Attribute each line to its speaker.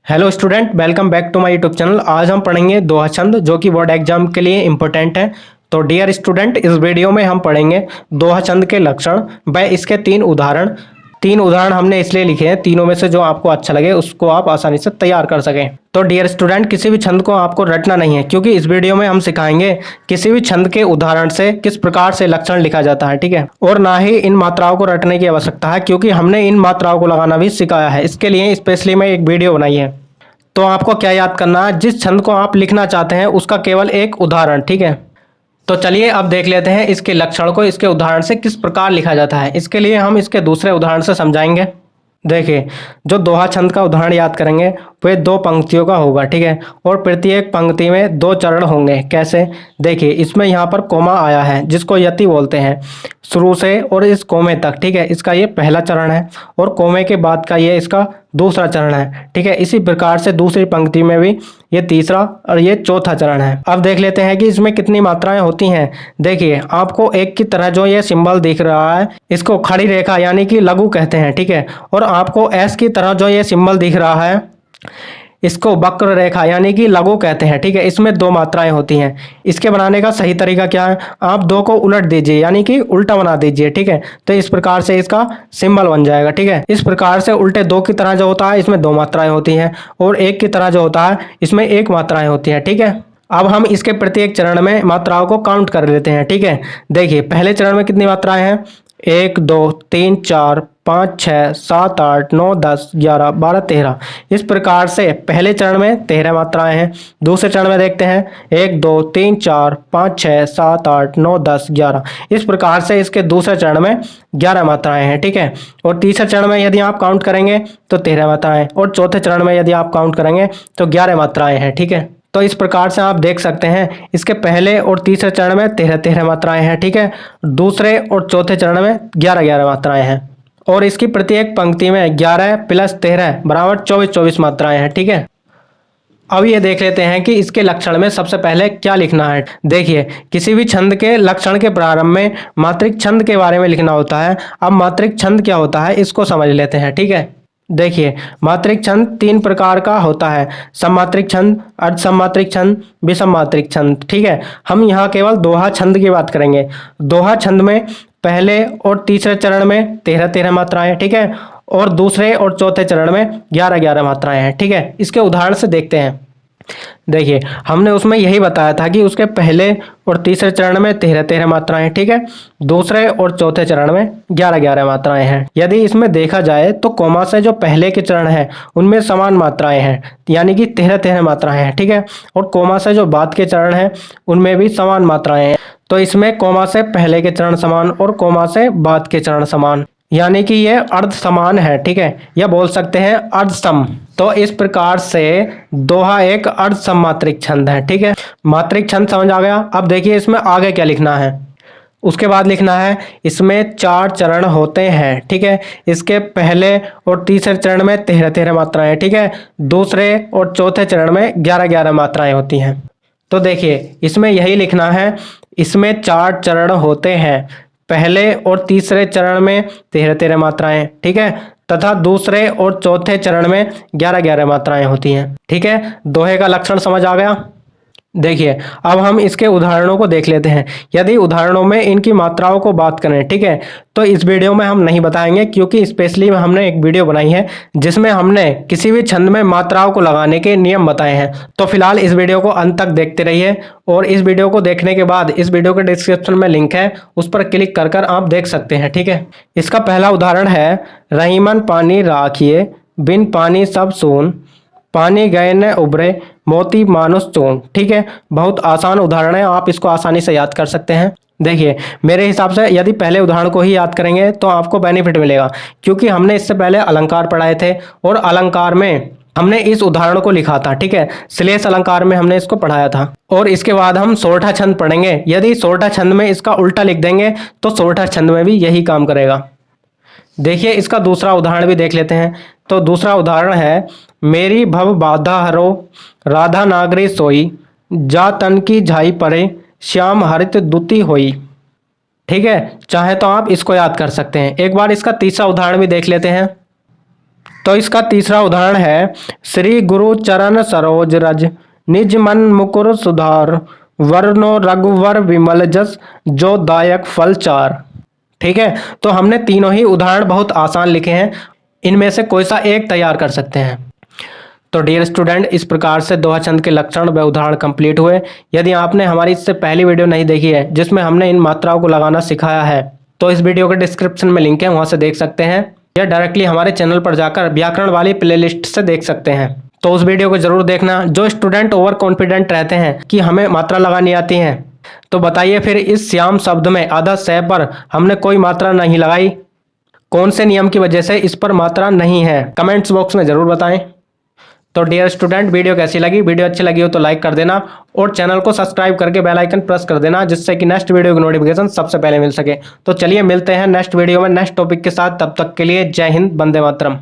Speaker 1: Hello student, welcome back to my YouTube channel. आज हम पढ़ेंगे दोहा छंद जो कि बोर्ड एग्जाम के लिए इंपॉर्टेंट है। तो डियर स्टूडेंट, इस वीडियो में हम पढ़ेंगे दोहा छंद के लक्षण व इसके तीन उदाहरण हमने इसलिए लिखे हैं, तीनों में से जो आपको अच्छा लगे उसको आप आसानी से तैयार कर सकें। तो डियर स्टूडेंट, किसी भी छंद को आपको रटना नहीं है, क्योंकि इस वीडियो में हम सिखाएंगे किसी भी छंद के उदाहरण से किस प्रकार से लक्षण लिखा जाता है, ठीक है। और ना ही इन मात्राओं को रटने की आवश्यकता है, क्योंकि हमने इन मात्राओं को लगाना भी सिखाया है। इसके लिए स्पेशली मैं एक वीडियो बनाई है। तो आपको क्या याद करना है, जिस छंद को आप लिखना चाहते हैं उसका केवल एक उदाहरण, ठीक है। तो चलिए अब देख लेते हैं इसके लक्षण को इसके उदाहरण से किस प्रकार लिखा जाता है। इसके लिए हम इसके दूसरे उदाहरण से समझाएंगे। देखिए, जो दोहा छंद का उदाहरण याद करेंगे वह दो पंक्तियों का होगा, ठीक है। और प्रत्येक पंक्ति में दो चरण होंगे। कैसे? देखिए, इसमें यहाँ पर कोमा आया है जिसको यति बोलते हैं, शुरू से और इस कोमे तक, ठीक है। इसका ये पहला चरण है और कोमे के बाद का ये इसका दूसरा चरण है, ठीक है। इसी प्रकार से दूसरी पंक्ति में भी ये तीसरा और ये चौथा चरण है। अब देख लेते हैं कि इसमें कितनी मात्राएं होती हैं। देखिए, आपको एक की तरह जो ये सिंबल दिख रहा है इसको खड़ी रेखा यानी कि लघु कहते हैं, ठीक है। और आपको एस की तरह जो ये सिंबल दिख रहा है इसको वक्र रेखा यानी कि लघु कहते हैं, ठीक है। इसमें दो मात्राएं होती हैं। इसके बनाने का सही तरीका क्या है? आप दो को उलट दीजिए यानी कि उल्टा बना दीजिए, ठीक है। तो इस प्रकार से इसका सिंबल बन जाएगा, ठीक है। इस प्रकार से उल्टे दो की तरह जो होता है इसमें दो मात्राएं होती हैं और एक की तरह जो होता है इसमें एक मात्राएं होती हैं, ठीक है। अब हम इसके प्रत्येक चरण में मात्राओं को काउंट कर लेते हैं, ठीक है। देखिए, पहले चरण में कितनी मात्राएं हैं? 1 2 3 4 5 6 7 8 9 10 11 12 13। इस प्रकार से पहले चरण में 13 मात्राएं हैं। दूसरे चरण में देखते हैं 1 2 3 4 5 6 7 8 9 10 11। इस प्रकार से इसके दूसरे चरण में 11 मात्राएं हैं, ठीक है। और तीसरे चरण में यदि आप काउंट करेंगे तो 13 मात्राएं, और चौथे चरण में यदि आप काउंट करेंगे तो 11 मात्राएं हैं, ठीक है। तो इस प्रकार से आप देख सकते हैं इसके पहले और तीसरे चरण में 13 मात्राएं हैं, ठीक है। दूसरे और चौथे चरण में 11 मात्राएं हैं और इसकी प्रत्येक पंक्ति में 11 + 13 = 24 मात्राएं हैं, ठीक है। अब ये देख लेते हैं कि इसके लक्षण में सबसे पहले क्या लिखना है। देखिए, किसी भी छंद के लक्षण के प्रारंभ में मात्रिक छंद के बारे में लिखना होता है। अब मात्रिक छंद क्या होता है इसको समझ लेते हैं, ठीक है। देखिए, मात्रिक छंद 3 प्रकार का होता है: सममात्रिक छंद, अर्ध सममात्रिक छंद, विषम मात्रिक छंद, ठीक है। हम यहाँ केवल दोहा छंद की बात करेंगे। दोहा छंद में पहले और तीसरे चरण में 13 मात्राएं, ठीक है। और दूसरे और चौथे चरण में 11 मात्राएं हैं, ठीक है। इसके उदाहरण से देखते हैं। देखिए, हमने उसमें यही बताया था कि उसके पहले और तीसरे चरण में 13 मात्राएं, ठीक है। दूसरे और चौथे चरण में 11 मात्राएं हैं। यदि इसमें देखा जाए तो कोमा से जो पहले के चरण हैं उनमें समान मात्राएं हैं, यानी कि 13 मात्राएं हैं, ठीक है। और कोमा से जो बाद के चरण हैं उनमें भी समान मात्राएं हैं। तो इसमें कोमा से पहले के चरण समान और कोमा से बाद के चरण समान, यानी कि ये अर्ध समान है, ठीक है। या बोल सकते हैं अर्ध सम। तो इस प्रकार से दोहा एक अर्ध सममात्रिक छंद है, ठीक है। मात्रिक छंद समझ आ गया। अब देखिए इसमें आगे क्या लिखना है। उसके बाद लिखना है इसमें 4 चरण होते हैं, ठीक है। इसके पहले और तीसरे चरण में 13 मात्राएं, ठीक है। दूसरे और चौथे चरण में 11 मात्राएं होती हैं। तो देखिए, इसमें यही लिखना है, इसमें 4 चरण होते हैं। पहले और तीसरे चरण में 13 मात्राएं, ठीक है, तथा दूसरे और चौथे चरण में 11 मात्राएं होती हैं, ठीक है। दोहे का लक्षण समझ आ गया। देखिए, अब हम इसके उदाहरणों को देख लेते हैं। यदि उदाहरणों में इनकी मात्राओं को बात करें, ठीक है, तो इस वीडियो में हम नहीं बताएंगे, क्योंकि स्पेशली हमने एक वीडियो बनाई है जिसमें हमने किसी भी छंद में मात्राओं को लगाने के नियम बताए हैं। तो फिलहाल इस वीडियो को अंत तक देखते रहिए, और इस वीडियो को देखने के बाद इस वीडियो के डिस्क्रिप्शन में लिंक है, उस पर क्लिक कर कर आप देख सकते हैं, ठीक है। इसका पहला उदाहरण है, रहीमन पानी राखिए, बिन पानी सब सून, पानी गए न उभरे, मोती मानुष चून, ठीक है। बहुत आसान उदाहरण है, आप इसको आसानी से याद कर सकते हैं। देखिए, मेरे हिसाब से यदि पहले उदाहरण को ही याद करेंगे तो आपको बेनिफिट मिलेगा, क्योंकि हमने इससे पहले अलंकार पढ़ाए थे और अलंकार में हमने इस उदाहरण को लिखा था, ठीक है। श्लेष अलंकार में हमने इसको पढ़ाया था। और इसके बाद हम सोरठा छंद पढ़ेंगे। यदि सोरठा छंद में इसका उल्टा लिख देंगे तो सोरठा छंद में भी यही काम करेगा। देखिए, इसका दूसरा उदाहरण भी देख लेते हैं। तो दूसरा उदाहरण है, मेरी भव बाधा हरो, राधा नागरी सोई, जा तन की झाई परे, श्याम हरित दुती होई, ठीक है। चाहे तो आप इसको याद कर सकते हैं। एक बार इसका तीसरा उदाहरण भी देख लेते हैं। तो इसका तीसरा उदाहरण है, श्री गुरु चरण सरोज रज, निज मन मुकुर सुधार, वरनो रघुवर विमल जस, जो दायक फल चार। ठीक है, तो हमने तीनों ही उदाहरण बहुत आसान लिखे हैं, इनमें से कोई सा एक तैयार कर सकते हैं। तो डियर स्टूडेंट, इस प्रकार से दोहा छंद के लक्षण व उदाहरण कंप्लीट हुए। यदि आपने हमारी इससे पहली वीडियो नहीं देखी है जिसमें हमने इन मात्राओं को लगाना सिखाया है, तो इस वीडियो के डिस्क्रिप्शन में लिंक है, वहां से देख सकते हैं, या डायरेक्टली हमारे चैनल पर जाकर व्याकरण वाली प्लेलिस्ट से देख सकते हैं। तो उस वीडियो को जरूर देखना। जो स्टूडेंट ओवर कॉन्फिडेंट रहते हैं कि हमें मात्रा लगानी आती है, तो बताइए फिर इस श्याम शब्द में आधा से पर हमने कोई मात्रा नहीं लगाई, कौन से नियम की वजह से इस पर मात्रा नहीं है? कमेंट्स बॉक्स में जरूर बताएं। तो डियर स्टूडेंट, वीडियो कैसी लगी? वीडियो अच्छी लगी हो तो लाइक कर देना और चैनल को सब्सक्राइब करके बेल आइकन प्रेस कर देना, जिससे कि नेक्स्ट वीडियो की नोटिफिकेशन सबसे पहले मिल सके। तो चलिए मिलते हैं नेक्स्ट वीडियो में नेक्स्ट टॉपिक के साथ। तब तक के लिए जय हिंद, वंदे मातरम।